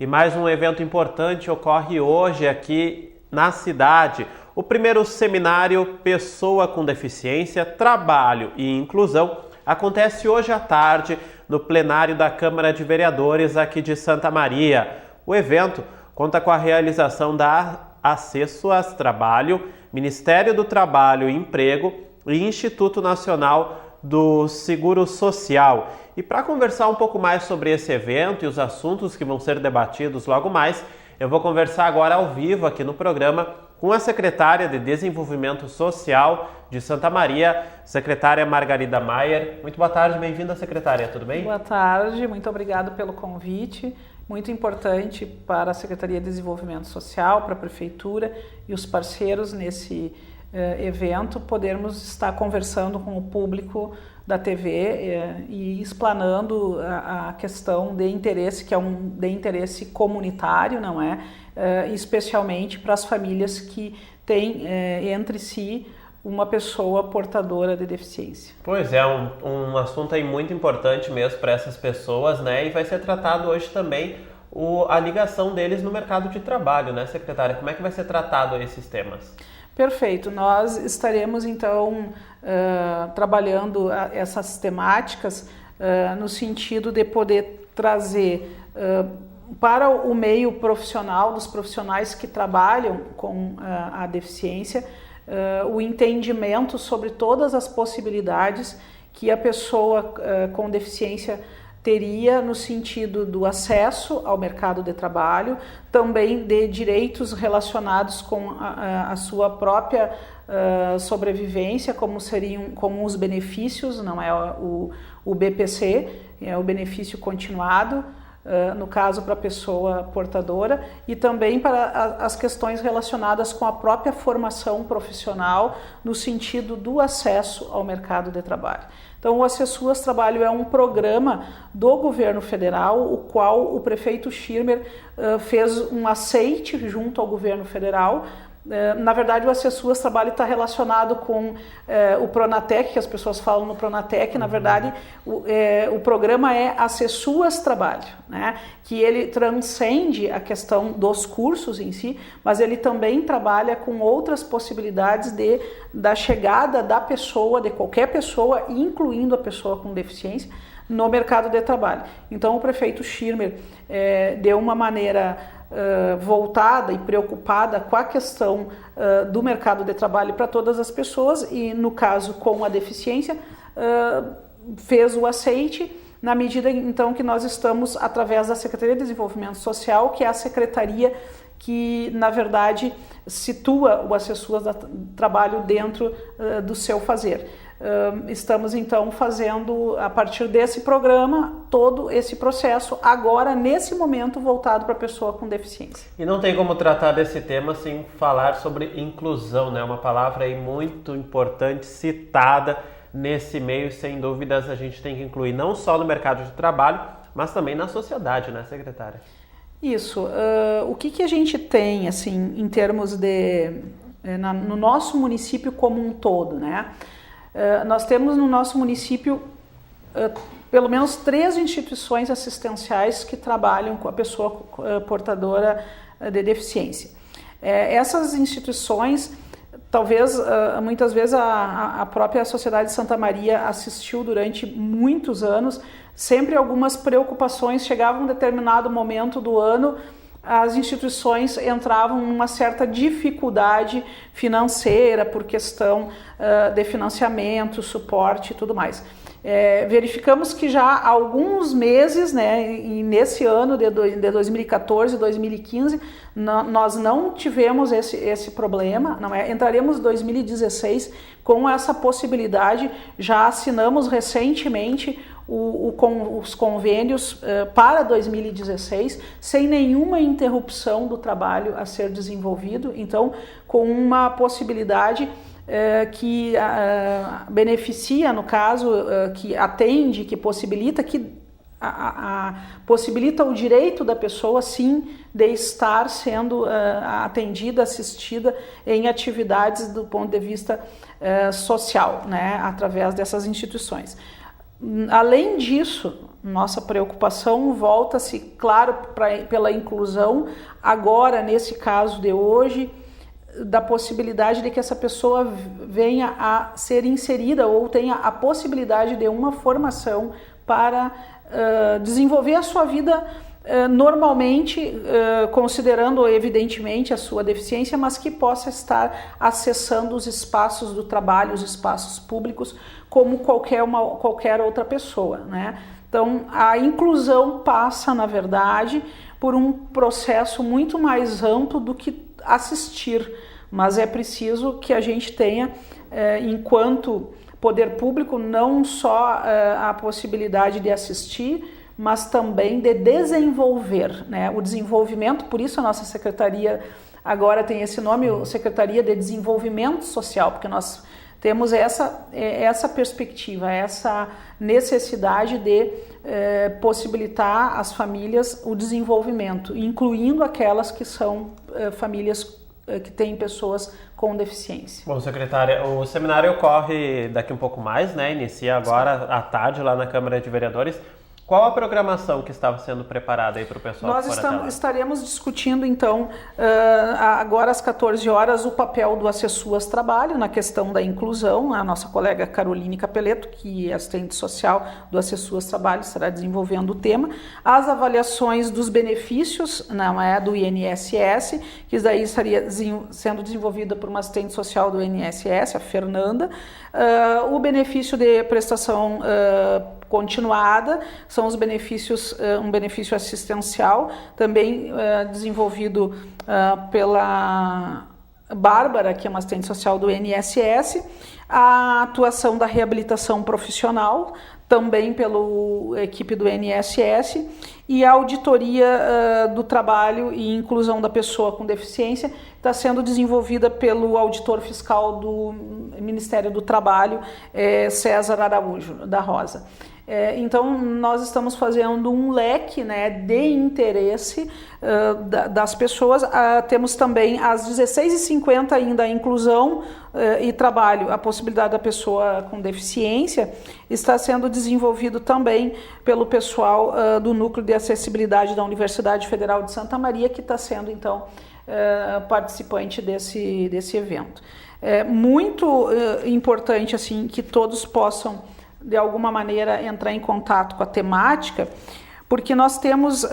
e mais um evento importante ocorre hoje aqui na cidade. O primeiro seminário Pessoa com Deficiência, Trabalho e Inclusão acontece hoje à tarde no plenário da Câmara de Vereadores aqui de Santa Maria. O evento conta com a realização da Acessuas Trabalho, Ministério do Trabalho e Emprego e Instituto Nacional do Seguro Social. E para conversar um pouco mais sobre esse evento e os assuntos que vão ser debatidos logo mais, eu vou conversar agora ao vivo aqui no programa com a secretária de Desenvolvimento Social de Santa Maria, secretária Margarida Maier. Muito boa tarde, bem-vinda, secretária, tudo bem? Boa tarde, muito obrigado pelo convite. Muito importante para a Secretaria de Desenvolvimento Social, para a Prefeitura e os parceiros nesse evento, podermos estar conversando com o público da TV e explanando a questão de interesse, que é de interesse comunitário, não é? Especialmente para as famílias que têm entre si uma pessoa portadora de deficiência. Pois é, um assunto aí muito importante mesmo para essas pessoas, né? E vai ser tratado hoje também a ligação deles no mercado de trabalho, né, secretária? Como é que vai ser tratado esses temas? Perfeito, nós estaremos então trabalhando essas temáticas no sentido de poder trazer para o meio profissional, dos profissionais que trabalham com a deficiência, o entendimento sobre todas as possibilidades que a pessoa com deficiência teria no sentido do acesso ao mercado de trabalho, também de direitos relacionados com a sua própria sobrevivência, como os benefícios, não é o BPC, é o benefício continuado, no caso para a pessoa portadora, e também para as questões relacionadas com a própria formação profissional no sentido do acesso ao mercado de trabalho. Então, o Acessuas Trabalho é um programa do governo federal, o qual o prefeito Schirmer fez um aceite junto ao governo federal. Na verdade, o Acessuas Trabalho está relacionado com o Pronatec, que as pessoas falam no Pronatec. Na verdade, o programa é Acessuas Trabalho, né? Que ele transcende a questão dos cursos em si, mas ele também trabalha com outras possibilidades da chegada da pessoa, de qualquer pessoa, incluindo a pessoa com deficiência, no mercado de trabalho. Então, o prefeito Schirmer, de uma maneira voltada e preocupada com a questão do mercado de trabalho para todas as pessoas e, no caso, com a deficiência, fez o aceite na medida, então, que nós estamos, através da Secretaria de Desenvolvimento Social, que é a secretaria que, na verdade, situa o Acessuas Trabalho dentro do seu fazer. Estamos, então, fazendo, a partir desse programa, todo esse processo, agora, nesse momento, voltado para a pessoa com deficiência. E não tem como tratar desse tema sem falar sobre inclusão, né? Uma palavra aí muito importante, citada nesse meio, sem dúvidas, a gente tem que incluir não só no mercado de trabalho, mas também na sociedade, né, secretária? Isso. O que a gente tem, assim, em termos no nosso município como um todo, né? Nós temos no nosso município pelo menos 3 instituições assistenciais que trabalham com a pessoa portadora de deficiência. Essas instituições, talvez, muitas vezes a própria Sociedade de Santa Maria assistiu durante muitos anos, sempre algumas preocupações, chegava um determinado momento do ano, as instituições entravam em uma certa dificuldade financeira por questão de financiamento, suporte e tudo mais. Verificamos que já há alguns meses, né, e nesse ano de 2014 e 2015, nós não tivemos esse problema, não é? Entraremos em 2016 com essa possibilidade, já assinamos recentemente os convênios para 2016, sem nenhuma interrupção do trabalho a ser desenvolvido, então com uma possibilidade que beneficia, no caso, que atende, que possibilita, possibilita o direito da pessoa, sim, de estar sendo atendida, assistida em atividades do ponto de vista social, né, através dessas instituições. Além disso, Nossa preocupação volta-se, claro, pela inclusão, agora, nesse caso de hoje, da possibilidade de que essa pessoa venha a ser inserida ou tenha a possibilidade de uma formação para desenvolver a sua vida normalmente, considerando evidentemente a sua deficiência, mas que possa estar acessando os espaços do trabalho, os espaços públicos, como qualquer outra pessoa, né? Então, a inclusão passa, na verdade, por um processo muito mais amplo do que assistir, mas é preciso que a gente tenha, enquanto poder público, não só a possibilidade de assistir, mas também de desenvolver, né? O desenvolvimento, por isso a nossa secretaria agora tem esse nome, Secretaria de Desenvolvimento Social, porque nós temos essa perspectiva, essa necessidade de possibilitar às famílias o desenvolvimento, incluindo aquelas que são famílias que têm pessoas com deficiência. Bom, secretária, o seminário ocorre daqui um pouco mais, né? Inicia agora à tarde lá na Câmara de Vereadores. Qual a programação que estava sendo preparada aí para o pessoal? Nós estaremos discutindo, então, agora às 14 horas, o papel do Acessuas Trabalho na questão da inclusão. A nossa colega Caroline Capeleto, que é assistente social do Acessuas Trabalho, estará desenvolvendo o tema. As avaliações dos benefícios, não é, do INSS, que daí estaria sendo desenvolvida por uma assistente social do INSS, a Fernanda. O benefício de prestação continuada, são os benefícios, um benefício assistencial, também desenvolvido pela Bárbara, que é uma assistente social do INSS, a atuação da reabilitação profissional, também pela equipe do INSS, e a auditoria do trabalho e inclusão da pessoa com deficiência está sendo desenvolvida pelo auditor fiscal do Ministério do Trabalho, César Araújo da Rosa. Então, nós estamos fazendo um leque, né, de interesse das pessoas. Temos também às 16h50 ainda a inclusão e trabalho, a possibilidade da pessoa com deficiência, está sendo desenvolvido também pelo pessoal do Núcleo de Acessibilidade da Universidade Federal de Santa Maria, que está sendo, então, participante desse evento. É muito importante, assim, que todos possam, de alguma maneira, entrar em contato com a temática, porque nós temos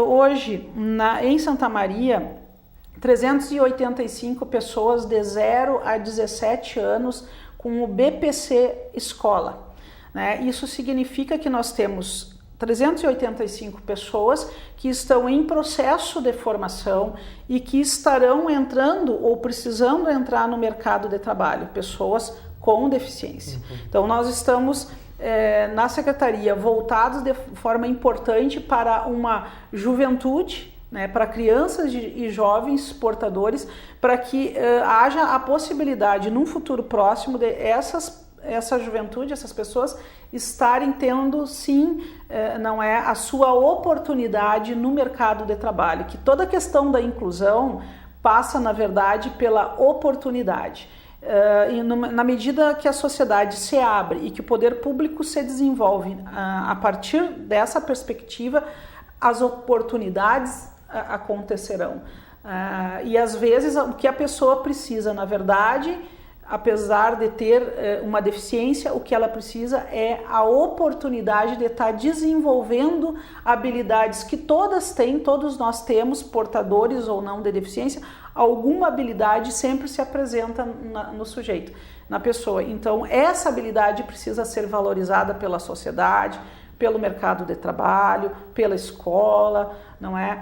hoje em Santa Maria 385 pessoas de 0 a 17 anos com o BPC Escola, né? Isso significa que nós temos 385 pessoas que estão em processo de formação e que estarão entrando ou precisando entrar no mercado de trabalho, pessoas com deficiência. Então, nós estamos na Secretaria voltados de forma importante para uma juventude, né, para crianças e jovens portadores, para que haja a possibilidade, num futuro próximo, de essa juventude, essas pessoas estarem tendo, sim, não é, a sua oportunidade no mercado de trabalho, que toda a questão da inclusão passa, na verdade, pela oportunidade. Na medida que a sociedade se abre e que o poder público se desenvolve a partir dessa perspectiva, as oportunidades acontecerão. E às vezes o que a pessoa precisa, na verdade, apesar de ter uma deficiência, o que ela precisa é a oportunidade de estar desenvolvendo habilidades que todos nós temos, portadores ou não de deficiência, alguma habilidade sempre se apresenta no sujeito, na pessoa. Então, essa habilidade precisa ser valorizada pela sociedade, pelo mercado de trabalho, pela escola, não é?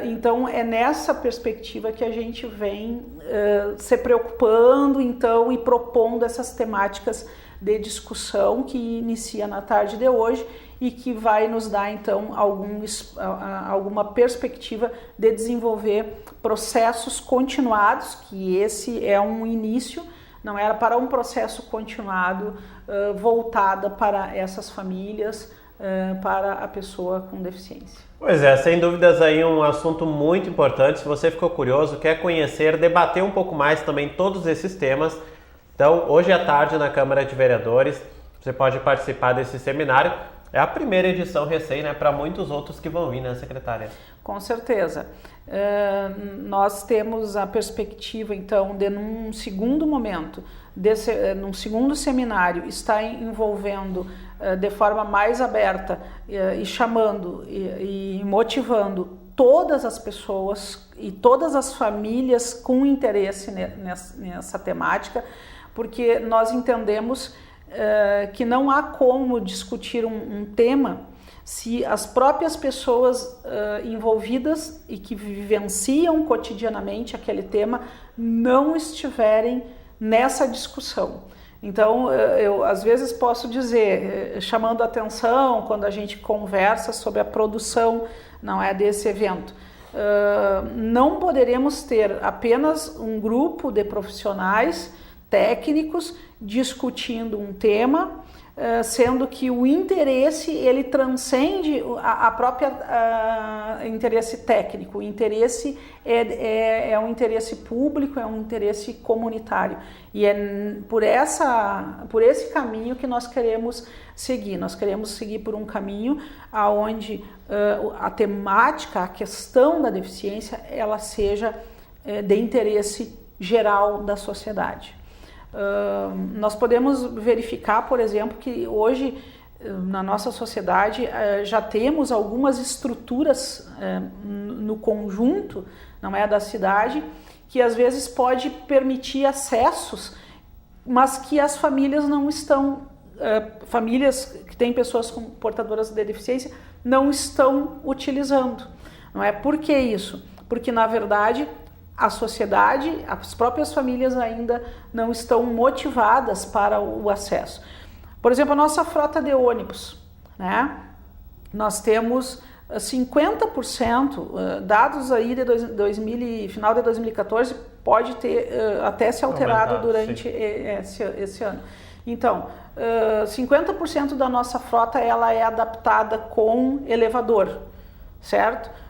Então, é nessa perspectiva que a gente vem se preocupando, então, e propondo essas temáticas de discussão que inicia na tarde de hoje e que vai nos dar, então, alguma perspectiva de desenvolver processos continuados, que esse é um início, não era para um processo continuado voltada para essas famílias, para a pessoa com deficiência. Pois é, sem dúvidas aí um assunto muito importante. Se você ficou curioso, quer conhecer, debater um pouco mais também todos esses temas, então hoje à tarde na Câmara de Vereadores você pode participar desse seminário É a primeira edição recém, né, para muitos outros que vão vir, né, secretária? Com certeza. Nós temos a perspectiva, então, de num segundo momento, num segundo seminário, estar envolvendo de forma mais aberta e chamando e motivando todas as pessoas e todas as famílias com interesse nessa temática, porque nós entendemos que não há como discutir um tema se as próprias pessoas envolvidas e que vivenciam cotidianamente aquele tema não estiverem nessa discussão. Então, eu às vezes posso dizer, chamando atenção quando a gente conversa sobre a produção, não é, desse evento, não poderemos ter apenas um grupo de profissionais técnicos discutindo um tema, sendo que o interesse ele transcende a própria interesse técnico. O interesse é um interesse público, é um interesse comunitário, e é por esse caminho que nós queremos seguir. Nós queremos seguir por um caminho aonde a temática, a questão da deficiência, ela seja de interesse geral da sociedade. Nós podemos verificar, por exemplo, que hoje na nossa sociedade já temos algumas estruturas no conjunto, não é, da cidade, que às vezes pode permitir acessos, mas que as famílias não estão, famílias que têm pessoas portadoras de deficiência não estão utilizando, não é? Por que isso? Porque na verdade a sociedade, as próprias famílias ainda não estão motivadas para o acesso. Por exemplo, a nossa frota de ônibus, né? Nós temos 50%, dados aí de final de 2014, pode ter até se alterado durante esse ano. Então, 50% da nossa frota ela é adaptada com elevador, certo?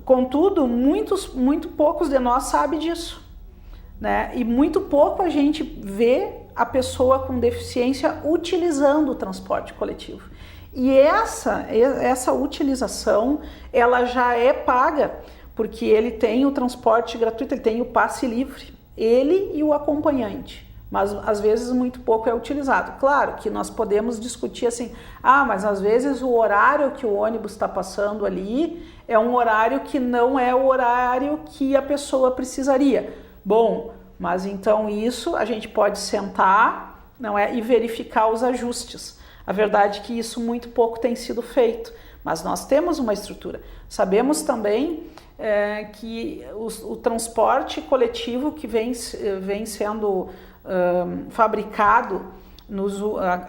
Contudo, muito poucos de nós sabem disso, né? E muito pouco a gente vê a pessoa com deficiência utilizando o transporte coletivo. E essa utilização, ela já é paga, porque ele tem o transporte gratuito, ele tem o passe livre, ele e o acompanhante. Mas às vezes muito pouco é utilizado. Claro que nós podemos discutir assim, mas às vezes o horário que o ônibus está passando ali é um horário que não é o horário que a pessoa precisaria. Bom, mas então isso a gente pode sentar, não é, e verificar os ajustes. A verdade é que isso muito pouco tem sido feito, mas nós temos uma estrutura. Sabemos também que o transporte coletivo que vem sendo fabricado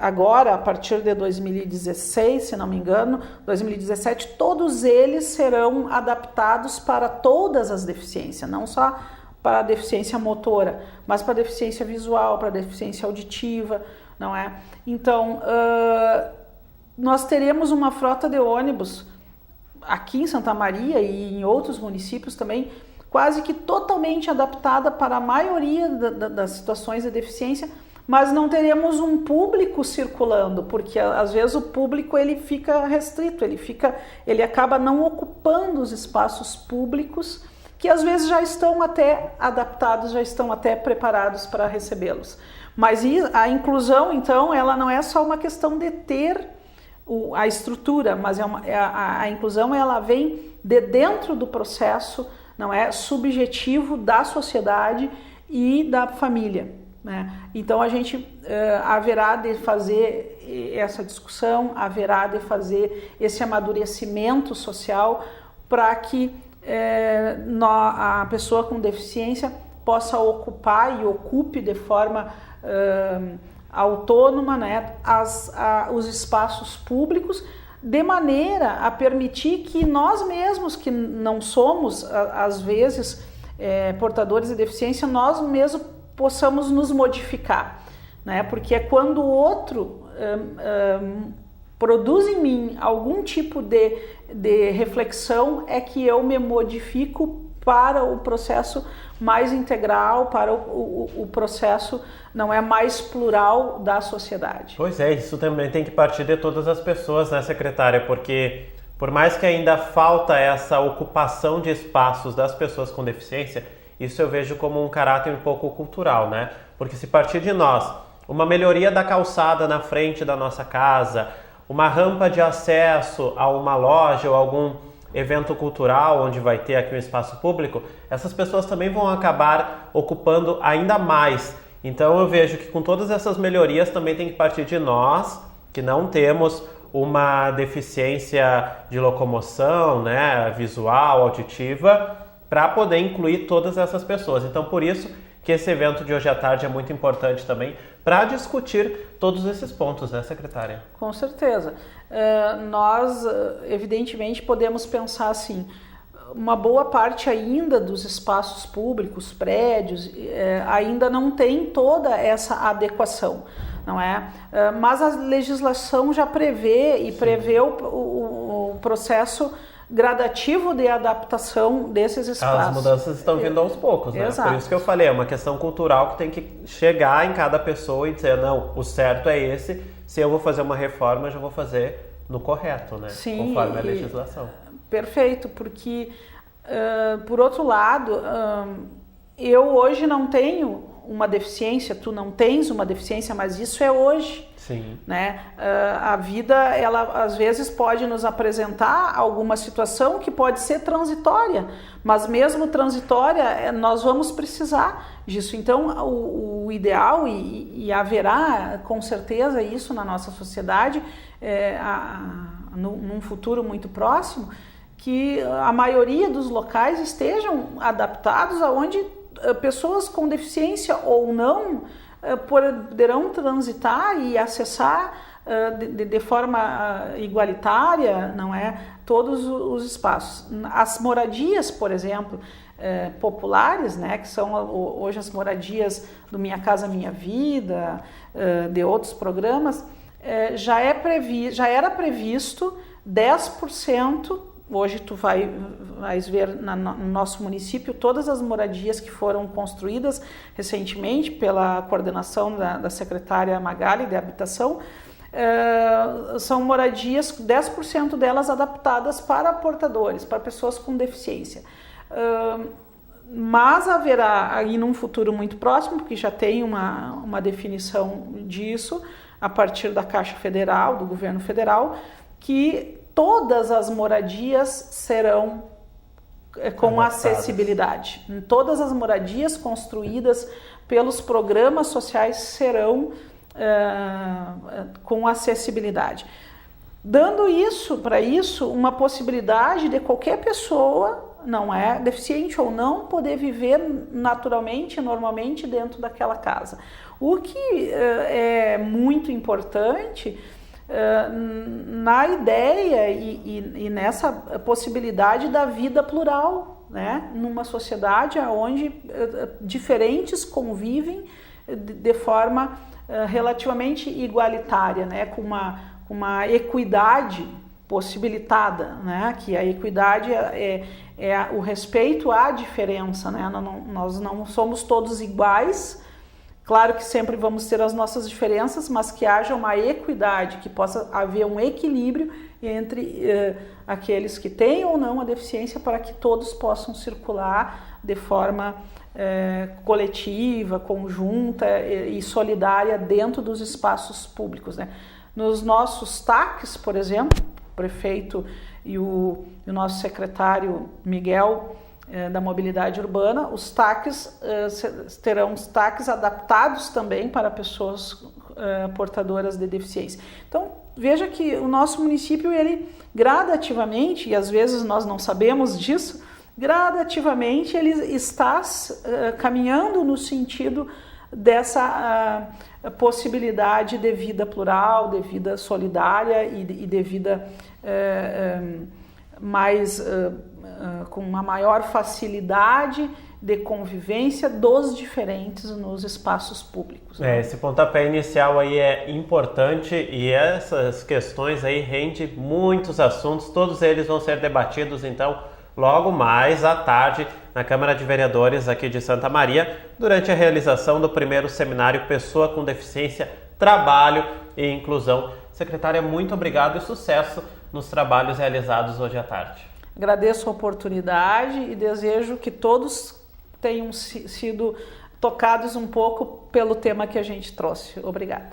agora, a partir de 2016, se não me engano, 2017, todos eles serão adaptados para todas as deficiências, não só para a deficiência motora, mas para a deficiência visual, para a deficiência auditiva, não é? Então, nós teremos uma frota de ônibus aqui em Santa Maria e em outros municípios também, quase que totalmente adaptada para a maioria das situações de deficiência, mas não teremos um público circulando, porque às vezes o público ele fica restrito, ele acaba não ocupando os espaços públicos que às vezes já estão até adaptados, já estão até preparados para recebê-los. Mas a inclusão, então, ela não é só uma questão de ter a estrutura, mas a inclusão ela vem de dentro do processo, não é, subjetivo da sociedade e da família, né? Então a gente haverá de fazer essa discussão, haverá de fazer esse amadurecimento social para que a pessoa com deficiência possa ocupar e ocupe de forma autônoma, né, os espaços públicos, de maneira a permitir que nós mesmos, que não somos, às vezes, portadores de deficiência, nós mesmos possamos nos modificar, né? Porque é quando o outro produz em mim algum tipo de reflexão é que eu me modifico para o processo mais integral, para o processo não é mais plural da sociedade. Pois é, isso também tem que partir de todas as pessoas, né, secretária? Porque por mais que ainda falta essa ocupação de espaços das pessoas com deficiência, isso eu vejo como um caráter um pouco cultural, né? Porque se partir de nós, uma melhoria da calçada na frente da nossa casa, uma rampa de acesso a uma loja ou algum evento cultural onde vai ter aqui um espaço público, essas pessoas também vão acabar ocupando ainda mais. Então eu vejo que com todas essas melhorias também tem que partir de nós, que não temos uma deficiência de locomoção, né, visual, auditiva, para poder incluir todas essas pessoas. Então por isso que esse evento de hoje à tarde é muito importante também para discutir todos esses pontos, né, secretária? Com certeza. Nós, evidentemente, podemos pensar assim, uma boa parte ainda dos espaços públicos, prédios, ainda não tem toda essa adequação, não é? Mas a legislação já prevê e prevê o processo gradativo de adaptação desses espaços. As mudanças estão vindo aos poucos, né? Exato. Por isso que eu falei, é uma questão cultural que tem que chegar em cada pessoa e dizer, não, o certo é esse, se eu vou fazer uma reforma, eu já vou fazer no correto, né? Sim, conforme a legislação. Perfeito, porque, por outro lado, eu hoje não tenho uma deficiência, tu não tens uma deficiência, mas isso é hoje. Sim. Né? A vida, ela às vezes pode nos apresentar alguma situação que pode ser transitória, mas mesmo transitória, nós vamos precisar disso. Então, o ideal, e haverá com certeza isso na nossa sociedade, num futuro muito próximo, que a maioria dos locais estejam adaptados aonde pessoas com deficiência ou não poderão transitar e acessar de forma igualitária, não é, todos os espaços. As moradias, por exemplo, populares, né, que são hoje as moradias do Minha Casa Minha Vida, de outros programas, já era previsto 10%. Hoje tu vais ver no nosso município todas as moradias que foram construídas recentemente pela coordenação da secretária Magali de Habitação, são moradias, 10% delas adaptadas para portadores, para pessoas com deficiência. Mas haverá aí num futuro muito próximo, porque já tem uma definição disso, a partir da Caixa Federal, do governo federal, que todas as moradias serão com acessibilidade. Todas as moradias construídas pelos programas sociais serão com acessibilidade. Dando para isso uma possibilidade de qualquer pessoa, não é, deficiente ou não, poder viver naturalmente, normalmente dentro daquela casa. O que é muito importante na ideia e nessa possibilidade da vida plural, né? Numa sociedade onde diferentes convivem de forma relativamente igualitária, né? Com uma equidade possibilitada, né? Que a equidade é o respeito à diferença, né? Nós não somos todos iguais. Claro que sempre vamos ter as nossas diferenças, mas que haja uma equidade, que possa haver um equilíbrio entre aqueles que têm ou não a deficiência, para que todos possam circular de forma coletiva, conjunta e solidária dentro dos espaços públicos, né? Nos nossos TACs, por exemplo, o prefeito e o nosso secretário Miguel da mobilidade urbana, os TACs terão os TACs adaptados também para pessoas portadoras de deficiência. Então, veja que o nosso município, ele gradativamente, e às vezes nós não sabemos disso, gradativamente ele está caminhando no sentido dessa possibilidade de vida plural, de vida solidária e de vida mais com uma maior facilidade de convivência dos diferentes nos espaços públicos. Né? Esse pontapé inicial aí é importante, e essas questões aí rendem muitos assuntos, todos eles vão ser debatidos então logo mais à tarde na Câmara de Vereadores aqui de Santa Maria, durante a realização do primeiro seminário Pessoa com Deficiência, Trabalho e Inclusão. Secretária, muito obrigado e sucesso nos trabalhos realizados hoje à tarde. Agradeço a oportunidade e desejo que todos tenham sido tocados um pouco pelo tema que a gente trouxe. Obrigada.